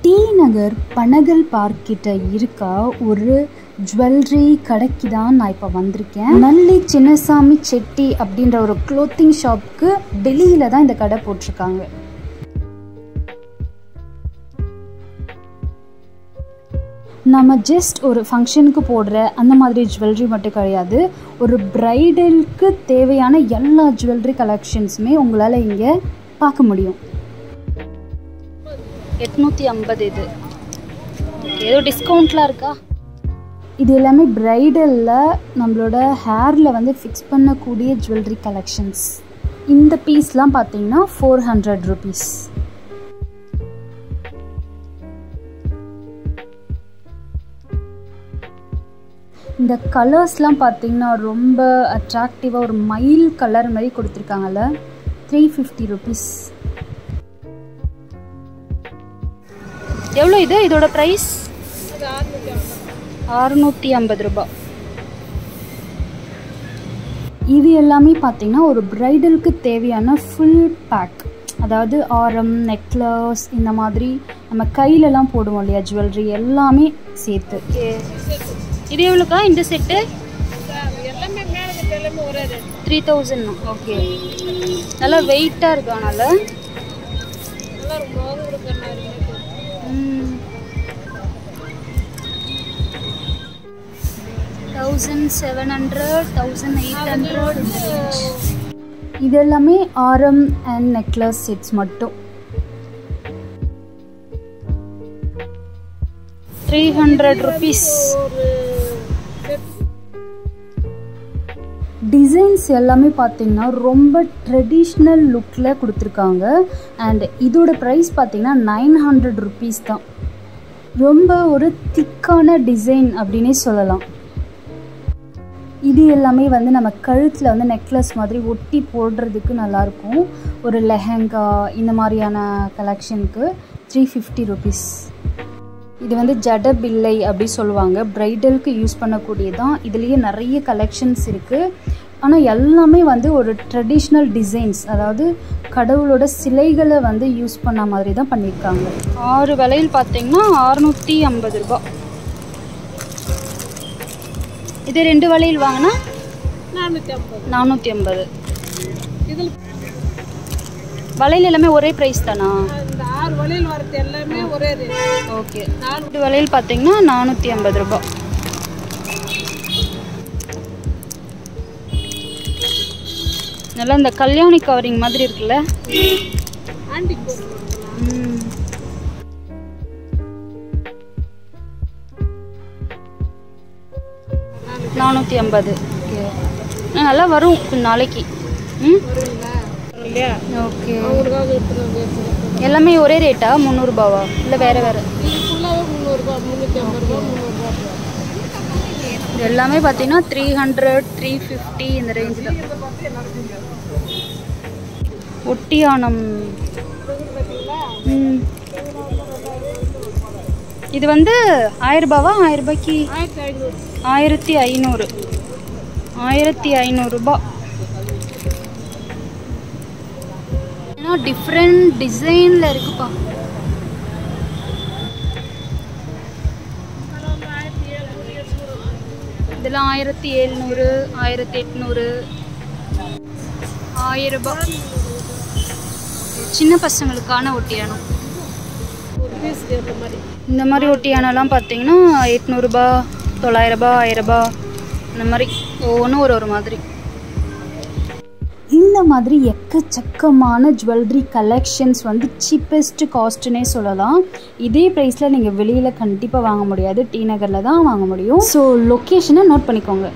D நகர் Panagal park கிட்ட இருக்கா ஒரு ஜுவல்லரி கடைக்கு தான் நான் இப்போ வந்திருக்கேன். நல்லி சின்னசாமி செட்டி அப்படின்ற ஒரு க்ளோத்திங் ஷாப்புக்கு வெளியில தான் இந்த கடை போட்டிருக்காங்க. நம்ம ஜஸ்ட் ஒரு ஃபங்க்ஷனுக்கு போடுற அந்த மாதிரி ஜுவல்லரி மட்டும் கிடையாது, ஒரு பிரைடலுக்கு தேவையான எல்லா ஜுவல்லரி கலெக்ஷன்ஸுமே உங்களால் இங்கே பார்க்க முடியும். 850 இது. ஓகே, ஏதோ டிஸ்கவுண்ட்லாம் இருக்கா? இது எல்லாமே பிரைடலில் நம்மளோட ஹேரில் வந்து ஃபிக்ஸ் பண்ணக்கூடிய ஜுவல்லரி கலெக்ஷன்ஸ். இந்த பீஸ்லாம் பார்த்தீங்கன்னா 400 rupees. இந்த கலர்ஸ்லாம் பார்த்தீங்கன்னா ரொம்ப அட்ராக்டிவாக ஒரு மயில் கலர் மாதிரி கொடுத்துருக்காங்கல்ல. 350 rupees. எவ்வளோ இது? இதோட ப்ரைஸ் 650 ரூபாய். இது எல்லாமே பார்த்தீங்கன்னா ஒரு பிரைடலுக்கு தேவையான ஃபுல் பேக், அதாவது ஆரம், நெக்லஸ், இந்த மாதிரி நம்ம கையிலலாம் போடுவோம் இல்லையா ஜுவல்லரி, எல்லாமே சேர்த்து. இது எவ்வளோக்கா இந்த செட்டு? 3000. ஓகே, நல்லா வெயிட்டாக இருக்கா? நல்லா 1700, 1800. இது எல்லாமே ஆரம் அண்ட் நெக்லஸ் செட்ஸ் மட்டும். 300 rupees. டிசைன்ஸ் எல்லாமே பார்த்தீங்கன்னா ரொம்ப ட்ரெடிஷ்னல் லுக்கில் கொடுத்துருக்காங்க. அண்ட் இதோட ப்ரைஸ் பார்த்தீங்கன்னா 900 rupees தான். ரொம்ப ஒரு திக்கான டிசைன் அப்படின்னே சொல்லலாம். இது எல்லாமே வந்து நம்ம கழுத்தில் வந்து நெக்லஸ் மாதிரி ஒட்டி போடுறதுக்கு நல்லாயிருக்கும். ஒரு லெஹங்கா இந்த மாதிரியான கலெக்ஷனுக்கு 350 rupees. இது வந்து ஜடபில்லை அப்படி சொல்லுவாங்க, பிரைடலுக்கு யூஸ் பண்ணக்கூடியதான். இதுலேயே நிறைய கலெக்ஷன்ஸ் இருக்குது. ஆனால் எல்லாமே வந்து ஒரு ட்ரெடிஷ்னல் டிசைன்ஸ், அதாவது கடவுளோட சிலைகளை வந்து யூஸ் பண்ண மாதிரி தான் பண்ணியிருக்காங்க. 6 விலையில் பார்த்தீங்கன்னா 650 ரூபாய். இது 2 வளையல் வாங்கினா 450. இதில் வளையல் எல்லாமே ஒரே ப்ரைஸ் தானா? இந்த 6 வளையல் வரது எல்லாமே ஒரே ரேட். ஓகே, 4 வளையல் பார்த்தீங்கன்னா 450 ரூபாய். நல்லா இந்த கல்யாணி கவரிங் மாதிரி இருக்குல்ல, 450. ஓகே, நல்லா வரும் கொஞ்சம் நாளைக்கு. ஓகே, எல்லாமே ஒரே ரேட்டா? 300 ரூபாவா இல்லை வேறு வேறு? இது எல்லாமே பார்த்தீங்கன்னா 300, 350 இந்த ரேஞ்சு தான். ஒட்டியானம். இது வந்து 1000 ரூபாவா? 1000 ரூபாய்க்கு 1500. 1500 ரூபாய். ஏன்னா டிஃப்ரெண்ட் டிசைனில் இருக்குப்பா. இதெல்லாம் 1700, 1800, 1000 ரூபாய். சின்ன பசங்களுக்கான ஒட்டியானம். இந்த மாதிரி ஒட்டியானெல்லாம் பார்த்தீங்கன்னா 800 ரூபாய், 900 ரூபாய், 1000 ரூபாய், இந்த மாதிரி ஒவ்வொன்றும் ஒரு மாதிரி. இந்த மாதிரி எக்கச்சக்கமான ஜுவல்லரி கலெக்ஷன்ஸ் வந்து சீப்பஸ்ட் காஸ்ட்னே சொல்லலாம். இதே ப்ரைஸில் நீங்கள் வெளியில் கண்டிப்பாக வாங்க முடியாது, டி நகரில் தான் வாங்க முடியும். ஸோ லொக்கேஷனை நோட் பண்ணிக்கோங்க.